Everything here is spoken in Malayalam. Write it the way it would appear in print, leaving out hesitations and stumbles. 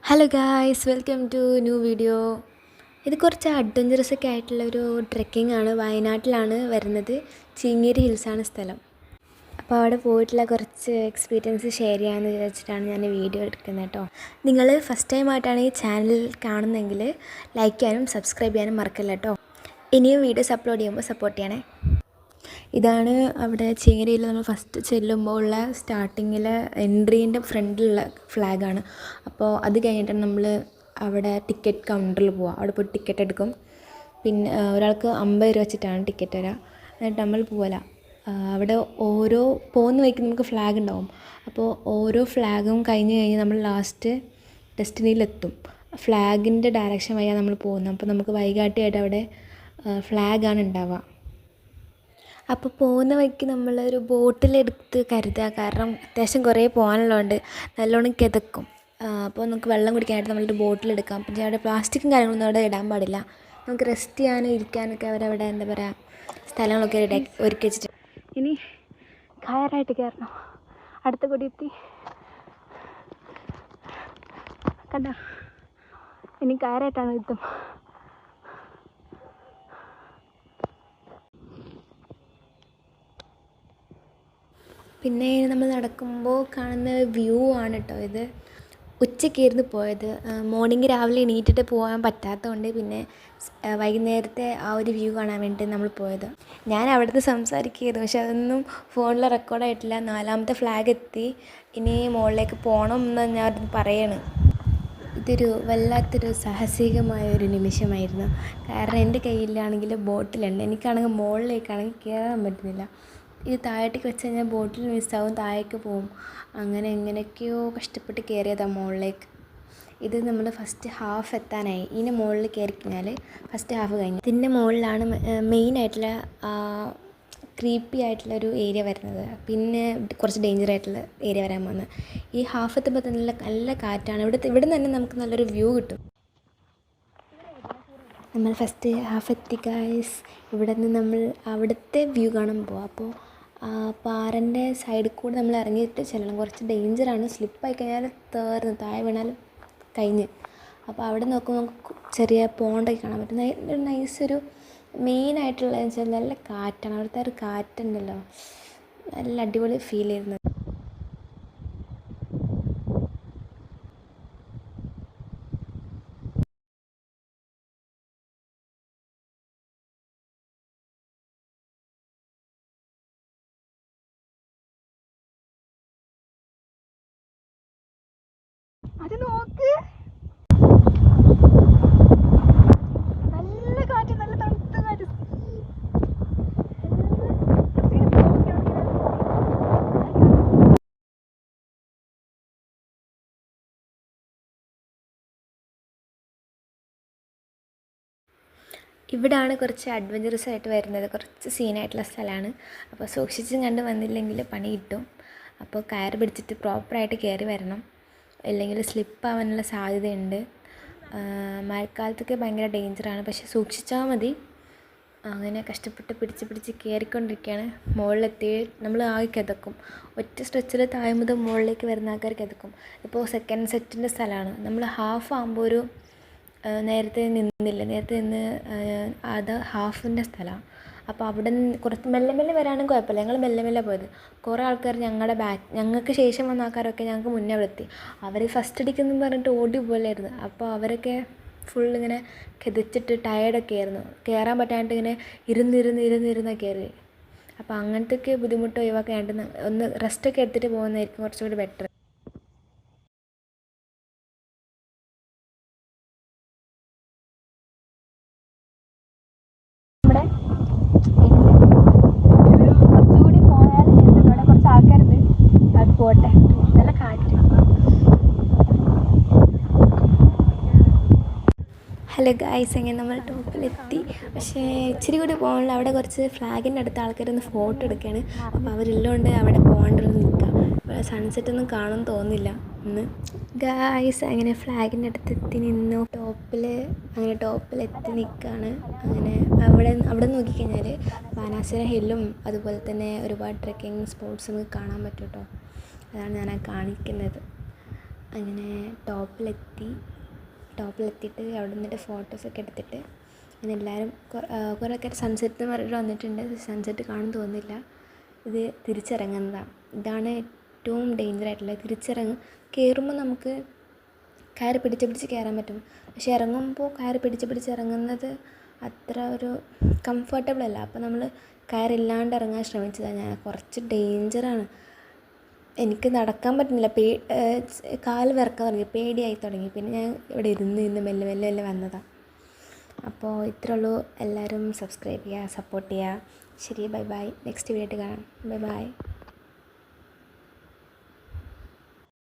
Hello guys, welcome to new video. ഇത് കുറച്ച് അഡ്വഞ്ചറസ് ഒക്കെ ആയിട്ടുള്ളൊരു ട്രെക്കിംഗ് ആണ്. വയനാട്ടിലാണ് വരുന്നത്. ചിങ്ങേരി ഹിൽസാണ് സ്ഥലം. അപ്പോൾ അവിടെ പോയിട്ടുള്ള കുറച്ച് എക്സ്പീരിയൻസ് ഷെയർ ചെയ്യാമെന്ന് വിചാരിച്ചിട്ടാണ് ഞാൻ വീഡിയോ എടുക്കുന്നത് കേട്ടോ. നിങ്ങൾ ഫസ്റ്റ് ടൈം ആയിട്ടാണ് ഈ ചാനൽ കാണുന്നതെങ്കിൽ ലൈക്ക് ചെയ്യാനും സബ്സ്ക്രൈബ് ചെയ്യാനും മറക്കല്ല കേട്ടോ. ഇനിയും വീഡിയോസ് അപ്ലോഡ് ചെയ്യുമ്പോൾ സപ്പോർട്ട് ചെയ്യണേ. ഇതാണ് അവിടെ ചിങ്ങേരിയിൽ നമ്മൾ ഫസ്റ്റ് ചെല്ലുമ്പോൾ ഉള്ള സ്റ്റാർട്ടിങ്ങിൽ എൻട്രീൻ്റെ ഫ്രണ്ടിലുള്ള ഫ്ലാഗാണ്. അപ്പോൾ അത് കഴിഞ്ഞിട്ടാണ് നമ്മൾ അവിടെ ടിക്കറ്റ് കൗണ്ടറിൽ പോവുക. അവിടെ പോയി ടിക്കറ്റ് എടുക്കും. പിന്നെ ഒരാൾക്ക് 50 രൂപ വെച്ചിട്ടാണ് ടിക്കറ്റ് തരിക. എന്നിട്ട് നമ്മൾ പോകല. അവിടെ ഓരോ പോകുന്ന വഴിക്ക് നമുക്ക് ഫ്ലാഗ് ഉണ്ടാവും. അപ്പോൾ ഓരോ ഫ്ലാഗും കഴിഞ്ഞ് നമ്മൾ ലാസ്റ്റ് ഡെസ്റ്റിനിയിലെത്തും. ഫ്ലാഗിൻ്റെ ഡയറക്ഷൻ വഴിയാണ് നമ്മൾ പോകുന്നത്. അപ്പോൾ നമുക്ക് വൈകാട്ടിയായിട്ട് അവിടെ ഫ്ലാഗാണ് ഉണ്ടാവുക. അപ്പോൾ പോകുന്ന വഴിക്ക് നമ്മളൊരു ബോട്ടിലെടുത്ത് കരുതുക. കാരണം അത്യാവശ്യം കുറേ പോകാനുള്ളതുകൊണ്ട് നല്ലോണം കിതക്കും. അപ്പോൾ നമുക്ക് വെള്ളം കുടിക്കാനായിട്ട് നമ്മളൊരു ബോട്ടിലെടുക്കാം. പിന്നെ അവിടെ പ്ലാസ്റ്റിക്കും കാര്യങ്ങളൊന്നും അവിടെ ഇടാൻ പാടില്ല. നമുക്ക് റെസ്റ്റ് ചെയ്യാനും ഇരിക്കാനൊക്കെ അവരവിടെ എന്താ പറയുക സ്ഥലങ്ങളൊക്കെ ഒരുക്കി വെച്ചിട്ട്. ഇനി കയറായിട്ട് കയറണം. അടുത്ത കൊടിയെത്തി കണ്ട. ഇനി കയറായിട്ടാണ് യുദ്ധം. പിന്നെ നമ്മൾ നടക്കുമ്പോൾ കാണുന്ന വ്യൂ ആണ് കേട്ടോ ഇത്. ഉച്ചയ്ക്കായിരുന്നു പോയത്. മോർണിംഗ് രാവിലെ എണീറ്റിട്ട് പോകാൻ പറ്റാത്തതുകൊണ്ട് പിന്നെ വൈകുന്നേരത്തെ ആ ഒരു വ്യൂ കാണാൻ വേണ്ടി നമ്മൾ പോയത്. ഞാൻ അവിടുന്ന് സംസാരിക്കുകയായിരുന്നു, പക്ഷെ അതൊന്നും ഫോണിൽ റെക്കോർഡായിട്ടില്ല. 4ാമത്തെ ഫ്ലാഗ് എത്തി. ഇനി മുകളിലേക്ക് പോകണം എന്ന് ഞാൻ പറയണം. ഇതൊരു വല്ലാത്തൊരു സാഹസികമായൊരു നിമിഷമായിരുന്നു. കാരണം എൻ്റെ കയ്യിലാണെങ്കിൽ ബോട്ടിലുണ്ട്, എനിക്കാണെങ്കിൽ മുകളിലേക്കാണെങ്കിൽ കയറാൻ പറ്റുന്നില്ല. ഇത് താഴേക്ക് വെച്ച് കഴിഞ്ഞാൽ ബോട്ടിൽ മിസ്സാവും, താഴേക്ക് പോവും. അങ്ങനെ എങ്ങനെയൊക്കെയോ കഷ്ടപ്പെട്ട് കയറിയതാണ് മുകളിലേക്ക്. ഇത് നമ്മൾ ഫസ്റ്റ് ഹാഫ് എത്താനായി. ഇതിന് മുകളിൽ കയറി കഴിഞ്ഞാൽ ഫസ്റ്റ് ഹാഫ് കഴിഞ്ഞു. ഇതിൻ്റെ മുകളിലാണ് മെയിനായിട്ടുള്ള ക്രീപ്പി ആയിട്ടുള്ളൊരു ഏരിയ വരുന്നത്. പിന്നെ കുറച്ച് ഡേഞ്ചർ ആയിട്ടുള്ള ഏരിയ വരാൻ പോകുന്നത്. ഈ ഹാഫ് എത്തുമ്പോൾ തന്നെ നല്ല കാറ്റാണ്. ഇവിടെ തന്നെ നമുക്ക് നല്ലൊരു വ്യൂ കിട്ടും. നമ്മൾ ഫസ്റ്റ് ഹാഫ് എത്തി ഗായ്സ്. ഇവിടെ നിന്ന് നമ്മൾ അവിടുത്തെ വ്യൂ കാണാൻ പോവാം. അപ്പോൾ പാറൻ്റെ സൈഡിൽ കൂടെ നമ്മൾ ഇറങ്ങിയിട്ട് ചെല്ലണം. കുറച്ച് ഡേഞ്ചറാണ്. സ്ലിപ്പായി കഴിഞ്ഞാൽ താഴെ വീണാൽ കഴിഞ്ഞ്. അപ്പോൾ അവിടെ നോക്കുമ്പോൾ നമുക്ക് ചെറിയ പോണ്ടൊക്കെ കാണാൻ പറ്റും. ഒരു നൈസൊരു മെയിനായിട്ടുള്ള വെച്ചാൽ നല്ല കാറ്റാണ്. അവിടുത്തെ ഒരു കാറ്റുണ്ടല്ലോ, നല്ല അടിപൊളി ഫീൽ ചെയ്യുന്നത്. അത് നോക്ക്, നല്ല കാറ്റ്, നല്ല തണുത്ത കാറ്റ്. ഇവിടാണ് കുറച്ച് അഡ്വഞ്ചറസ് ആയിട്ട് വരുന്നത്. കുറച്ച് സീനായിട്ടുള്ള സ്ഥലമാണ്. അപ്പോൾ സൂക്ഷിച്ചും കണ്ട് വന്നില്ലെങ്കിൽ പണി കിട്ടും. അപ്പോൾ കയർ പിടിച്ചിട്ട് പ്രോപ്പറായിട്ട് കയറി വരണം, ഇല്ലെങ്കിൽ സ്ലിപ്പാവാനുള്ള സാധ്യതയുണ്ട്. മഴക്കാലത്തൊക്കെ ഭയങ്കര ഡേഞ്ചറാണ്, പക്ഷെ സൂക്ഷിച്ചാൽ മതി. അങ്ങനെ കഷ്ടപ്പെട്ട് പിടിച്ച് കയറിക്കൊണ്ടിരിക്കുകയാണ്. മുകളിലെത്തി നമ്മൾ ആകെ കിതക്കും. ഒറ്റ സ്ട്രെച്ചിൽ താഴെ മുതൽ മുകളിലേക്ക് വരുന്ന ആൾക്കാർ കിതക്കും. ഇപ്പോൾ സെക്കൻഡ് സെറ്റിൻ്റെ സ്ഥലമാണ്. നമ്മൾ ഹാഫ് ആകുമ്പോൾ ഒരു നേരത്തെ നിന്ന് അത് ഹാഫിൻ്റെ സ്ഥലമാണ്. അപ്പോൾ അവിടെ നിന്ന് കുറച്ച് മെല്ലെ വരാനും കുഴപ്പമില്ല. ഞങ്ങൾ മെല്ലെ പോയത്. കുറേ ആൾക്കാർ ഞങ്ങൾക്ക് ശേഷം വന്ന ആൾക്കാരൊക്കെ ഞങ്ങൾക്ക് മുന്നേ അവിടെ എത്തി. അവർ ഫസ്റ്റ് അടിക്കുമെന്ന് പറഞ്ഞിട്ട് ഓടി പോലായിരുന്നു. അപ്പോൾ അവരൊക്കെ ഫുള്ളിങ്ങനെ കിതച്ചിട്ട് ടയേർഡൊക്കെ ആയിരുന്നു. കയറാൻ പറ്റാണ്ട് ഇങ്ങനെ ഇരുന്ന് കയറി. അപ്പോൾ അങ്ങനത്തെയൊക്കെ ബുദ്ധിമുട്ട് ഒഴിവാക്കാനായിട്ട് ഒന്ന് റെസ്റ്റൊക്കെ എടുത്തിട്ട് പോകുന്നതായിരിക്കും കുറച്ചുകൂടി ബെറ്റർ. കുറച്ചുകൂടി പോയാൽ ഇവിടെ കുറച്ച് ആൾക്കാരുണ്ട്, അത് പോട്ടെ. നല്ല കാറ്റ്. ഹലോ ഗായ്സ്, അങ്ങനെ നമ്മൾ ടോപ്പിലെത്തി. പക്ഷേ ഇച്ചിരി കൂടി പോകാനുള്ള അവിടെ കുറച്ച് ഫ്ലാഗിൻ്റെ അടുത്ത ആൾക്കാരൊന്ന് ഫോട്ടോ എടുക്കുകയാണ്. അപ്പോൾ അവരെല്ലോണ്ട് അവിടെ പോകേണ്ടത് നിൽക്കാം. സൺസെറ്റൊന്നും കാണുമെന്ന് തോന്നുന്നില്ല ഇന്ന്. ഗായ്സ് അങ്ങനെ ഫ്ലാഗിൻ്റെ അടുത്ത് എത്തി നിന്നു. ടോപ്പിലെത്തി നിൽക്കുകയാണ്. അങ്ങനെ അവിടെ നോക്കിക്കഴിഞ്ഞാൽ ബാനാസുര ഹില്ലും അതുപോലെ തന്നെ ഒരുപാട് ട്രെക്കിംഗ് സ്പോട്ട്സ് നമുക്ക് കാണാൻ പറ്റും കേട്ടോ. അതാണ് ഞാൻ കാണിക്കുന്നത്. അങ്ങനെ ടോപ്പിലെത്തിയിട്ട് അവിടെ നിന്നിട്ട് ഫോട്ടോസൊക്കെ എടുത്തിട്ട് അങ്ങനെ എല്ലാവരും കുറേ ആൾക്കാർ സൺസെറ്റ് എന്ന് പറഞ്ഞിട്ട് വന്നിട്ടുണ്ട്. സൺസെറ്റ് കാണും തോന്നുന്നില്ല. ഇത് തിരിച്ചിറങ്ങുന്നതാണ്. ഇതാണ് ഏറ്റവും ഡേഞ്ചറായിട്ടുള്ളത്. കയറുമ്പോൾ നമുക്ക് കയറ് പിടിച്ച് കയറാൻ പറ്റും. പക്ഷെ ഇറങ്ങുമ്പോൾ കയറ് പിടിച്ച് ഇറങ്ങുന്നത് അത്ര ഒരു കംഫർട്ടബിൾ അല്ല. അപ്പോൾ നമ്മൾ കയറില്ലാണ്ട് ഇറങ്ങാൻ ശ്രമിച്ചതാണ് ഞാൻ. കുറച്ച് ഡേഞ്ചറാണ്. എനിക്ക് നടക്കാൻ പറ്റുന്നില്ല. കാല് വിറക്കാൻ തുടങ്ങി, പേടിയായി തുടങ്ങി. പിന്നെ ഞാൻ ഇവിടെ ഇരുന്ന് മെല്ലെ വന്നതാണ്. അപ്പോൾ ഇത്രേ ഉള്ളൂ. എല്ലാവരും സബ്സ്ക്രൈബ് ചെയ്യുക, സപ്പോർട്ട് ചെയ്യുക. ശരി, ബൈ. നെക്സ്റ്റ് വീഡിയോ ആയിട്ട് കാണാം. ബൈ.